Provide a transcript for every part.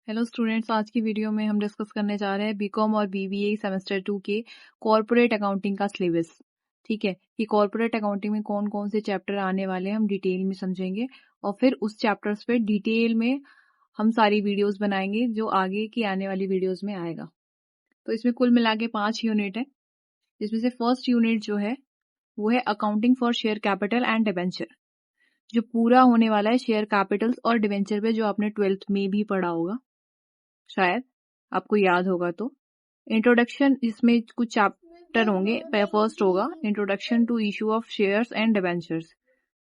Hello students, आज की video में हम डिस्कस करने जा रहे हैं बीकॉम और बीबीए सेमेस्टर 2 के कॉर्पोरेट अकाउंटिंग का सिलेबस। ठीक है कि कॉर्पोरेट अकाउंटिंग में कौन कौन से चैप्टर आने वाले हैं हम डिटेल में समझेंगे और फिर उस चैप्टर्स पे डिटेल में हम सारी वीडियोस बनाएंगे जो आगे की आने वाली वीडियोस में आएगा। तो इसमें कुल मिला के 5 यूनिट है, जिसमें से फर्स्ट यूनिट जो है वो है accounting for share capital and debenture, जो पूरा होने वाला है शेयर कैपिटल्स और डिवेंचर पे, जो आपने 12th में भी पढ़ा होगा, शायद आपको याद होगा। तो इंट्रोडक्शन, इसमें कुछ चैप्टर होंगे। फर्स्ट होगा introduction to issue of shares and debentures,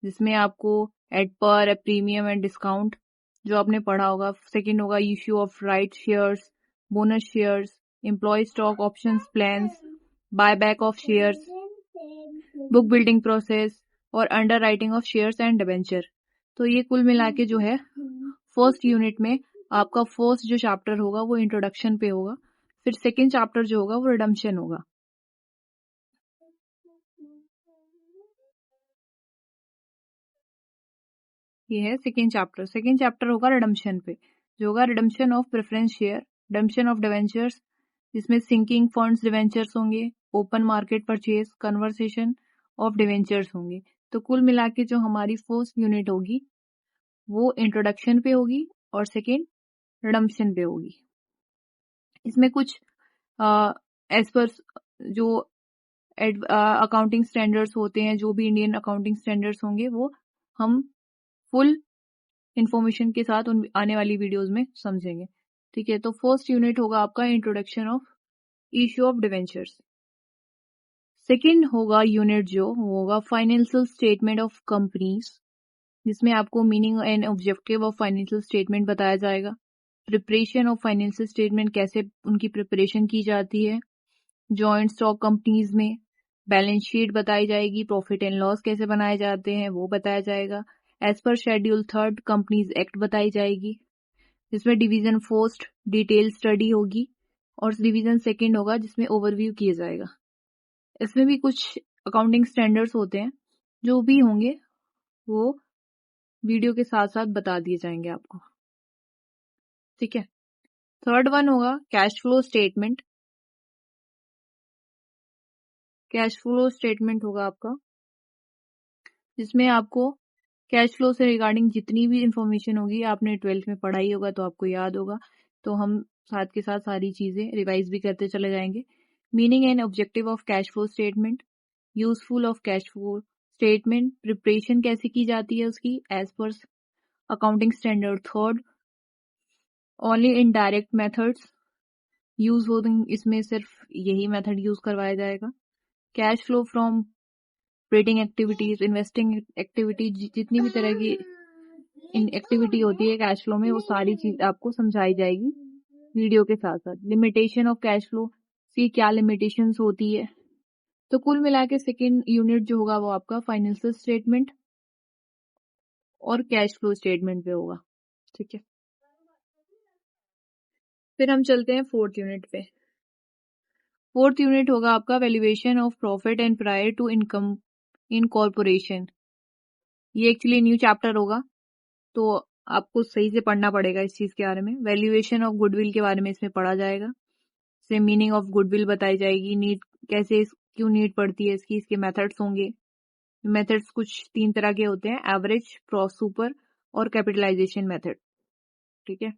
जिसमें आपको एट पर, प्रीमियम एंड डिस्काउंट जो आपने पढ़ा होगा। सेकंड होगा issue of right shares, bonus shares, employ stock options plans, buyback of shares, book building process और underwriting of shares and debenture. तो ये कुल मिला के जो है फर्स्ट यूनिट में आपका फर्स्ट जो चैप्टर होगा वो इंट्रोडक्शन पे होगा। फिर सेकंड चैप्टर जो होगा वो रिडम्पशन होगा। ये है सेकंड चैप्टर। सेकंड चैप्टर होगा रिडम्पशन पे, जो होगा redemption of preference share, redemption of debentures, जिसमें सिंकिंग फंड्स डिवेंचर्स होंगे, open market purchase, conversation of debentures होंगे। तो कुल मिला के जो हमारी फर्स्ट यूनिट होगी वो इंट्रोडक्शन पे होगी और सेकेंड रिडम्पशन पे होगी। इसमें कुछ एज पर जो अकाउंटिंग स्टैंडर्ड्स होते हैं, जो भी इंडियन अकाउंटिंग स्टैंडर्ड्स होंगे, वो हम फुल इंफॉर्मेशन के साथ उन आने वाली वीडियोस में समझेंगे। ठीक है, तो फर्स्ट यूनिट होगा आपका introduction of issue of debentures. Second होगा यूनिट जो होगा फाइनेंशियल स्टेटमेंट ऑफ कंपनीज, जिसमें आपको meaning and objective of financial statement बताया जाएगा। प्रिपरेशन ऑफ फाइनेंशियल स्टेटमेंट, कैसे उनकी प्रिपरेशन की जाती है। जॉइंट स्टॉक कंपनीज में बैलेंस शीट बताई जाएगी, प्रॉफिट एंड लॉस कैसे बनाए जाते हैं वो बताया जाएगा। As per schedule 3 companies act बताई जाएगी, जिसमें डिवीजन फर्स्ट डिटेल स्टडी होगी और डिवीजन सेकंड होगा जिसमें ओवरव्यू किया जाएगा। इसमें भी कुछ अकाउंटिंग स्टैंडर्ड्स होते हैं, जो भी होंगे वो वीडियो के साथ साथ बता दिए जाएंगे आपको। ठीक है, थर्ड वन होगा cash flow statement. Cash flow statement होगा आपका, जिसमें आपको कैश फ्लो से रिगार्डिंग जितनी भी इंफॉर्मेशन होगी, आपने 12th में पढ़ाई होगा तो आपको याद होगा, तो हम साथ के साथ सारी चीजें रिवाइज भी करते चले जाएंगे। Meaning and objective of cash flow statement, useful of cash flow statement, preparation कैसे की जाती है उसकी as per accounting standard 3, only in direct methods use हो, इसमें सिर्फ यही मेथड यूज करवाया जाएगा। Cash flow from operating activities, investing activity, जितनी भी तरह की एक्टिविटी होती है कैश फ्लो में, वो सारी चीज आपको समझाई जाएगी वीडियो के साथ साथ। लिमिटेशन ऑफ कैश फ्लो की क्या लिमिटेशंस होती है। तो कुल मिला के सेकेंड यूनिट जो होगा वो आपका फाइनेंशियल स्टेटमेंट और कैश फ्लो स्टेटमेंट पे होगा। ठीक है, फिर हम चलते हैं फोर्थ यूनिट पे। फोर्थ यूनिट होगा आपका valuation of profit and prior to income in corporation. ये एक्चुअली न्यू चैप्टर होगा, तो आपको सही से पढ़ना पड़ेगा इस चीज के बारे में। वैल्यूएशन ऑफ गुडविल के बारे में इसमें पढ़ा जाएगा, से मीनिंग ऑफ गुडविल बताई जाएगी, नीड कैसे क्यों नीड पड़ती है इसकी, इसके मेथड्स होंगे। मेथड्स कुछ 3 तरह के होते हैं, एवरेज, सुपर और कैपिटलाइजेशन मेथड। ठीक है,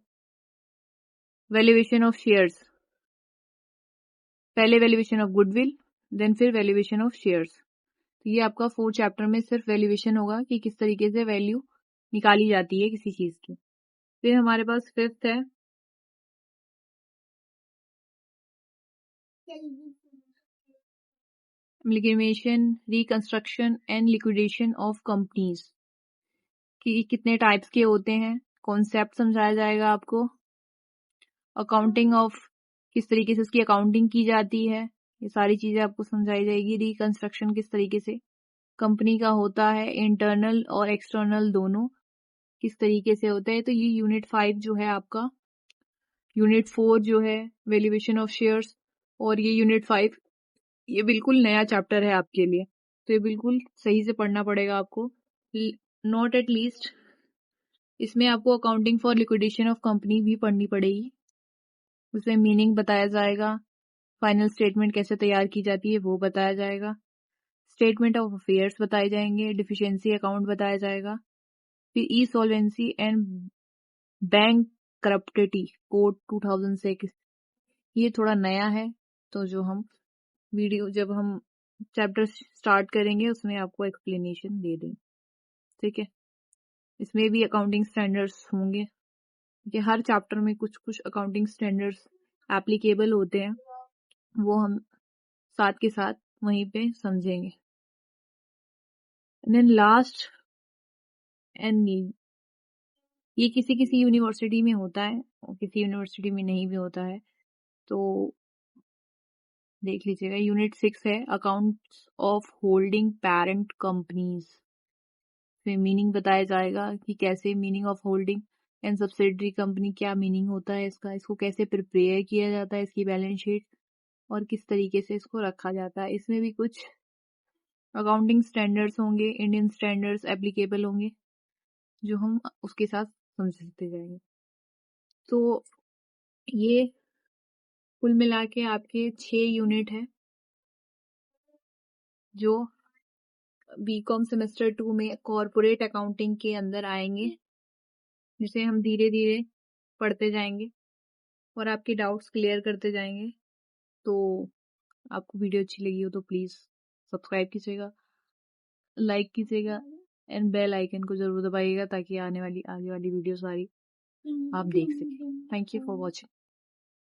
वैल्यूएशन ऑफ शेयर्स, पहले वैल्यूएशन ऑफ गुडविल, देन फिर वैल्यूएशन ऑफ शेयर्स। तो ये आपका 4th चैप्टर में सिर्फ वैल्यूएशन होगा कि किस तरीके से वैल्यू निकाली जाती है किसी चीज की। फिर हमारे पास 5th है amalgamation, reconstruction and liquidation of companies, कि कितने टाइप्स के होते हैं, कॉन्सेप्ट समझाया जाएगा आपको। अकाउंटिंग ऑफ, किस तरीके से उसकी अकाउंटिंग की जाती है, ये सारी चीजें आपको समझाई जाएगी। रिकंस्ट्रक्शन किस तरीके से कंपनी का होता है, इंटरनल और एक्सटर्नल दोनों किस तरीके से होता है। तो ये यूनिट 5 जो है आपका, यूनिट 4 जो है वैल्यूएशन ऑफ शेयर्स, और ये यूनिट 5 ये बिल्कुल नया चैप्टर है आपके लिए, तो ये बिल्कुल सही से पढ़ना पड़ेगा आपको। नॉट एट लीस्ट इसमें आपको accounting for liquidation of company भी पढ़नी पड़ेगी। उसमें मीनिंग बताया जाएगा, फाइनल स्टेटमेंट कैसे तैयार की जाती है वो बताया जाएगा, स्टेटमेंट ऑफ अफेयर्स बताए जाएंगे, डिफिशियंसी अकाउंट बताया जाएगा, फिर ई सॉल्वेंसी एंड बैंक करप्टिटी कोड 2006। ये थोड़ा नया है, तो जो हम वीडियो जब हम चैप्टर स्टार्ट करेंगे उसमें आपको एक्सप्लेनेशन दे देंगे, ठीक है। इसमें भी अकाउंटिंग स्टैंडर्ड्स होंगे, कि हर चैप्टर में कुछ कुछ अकाउंटिंग स्टैंडर्ड्स एप्लीकेबल होते हैं, वो हम साथ के साथ वहीं पे समझेंगे। देन लास्ट एंड ये किसी किसी यूनिवर्सिटी में होता है और किसी यूनिवर्सिटी में नहीं भी होता है, तो देख लीजिएगा। यूनिट 6 है accounts of holding parent companies. फिर मीनिंग बताया जाएगा कि कैसे meaning of holding and subsidiary company, क्या मीनिंग होता है इसका, इसको कैसे प्रिपेयर किया जाता है, इसकी बैलेंस शीट, और किस तरीके से इसको रखा जाता है। इसमें भी कुछ अकाउंटिंग स्टैंडर्ड्स होंगे, इंडियन स्टैंडर्ड्स एप्लीकेबल होंगे, जो हम उसके साथ समझते जाएंगे। तो ये कुल मिला के आपके 6 यूनिट है जो बीकॉम सेमेस्टर 2 में कॉर्पोरेट अकाउंटिंग के अंदर आएंगे, जिसे हम धीरे धीरे पढ़ते जाएंगे और आपके डाउट्स क्लियर करते जाएंगे। तो आपको वीडियो अच्छी लगी हो तो प्लीज़ सब्सक्राइब कीजिएगा, लाइक कीजिएगा एंड बेल आइकन को जरूर दबाइएगा, ताकि आगे वाली वीडियो सारी आप देख सकें। Thank you for watching.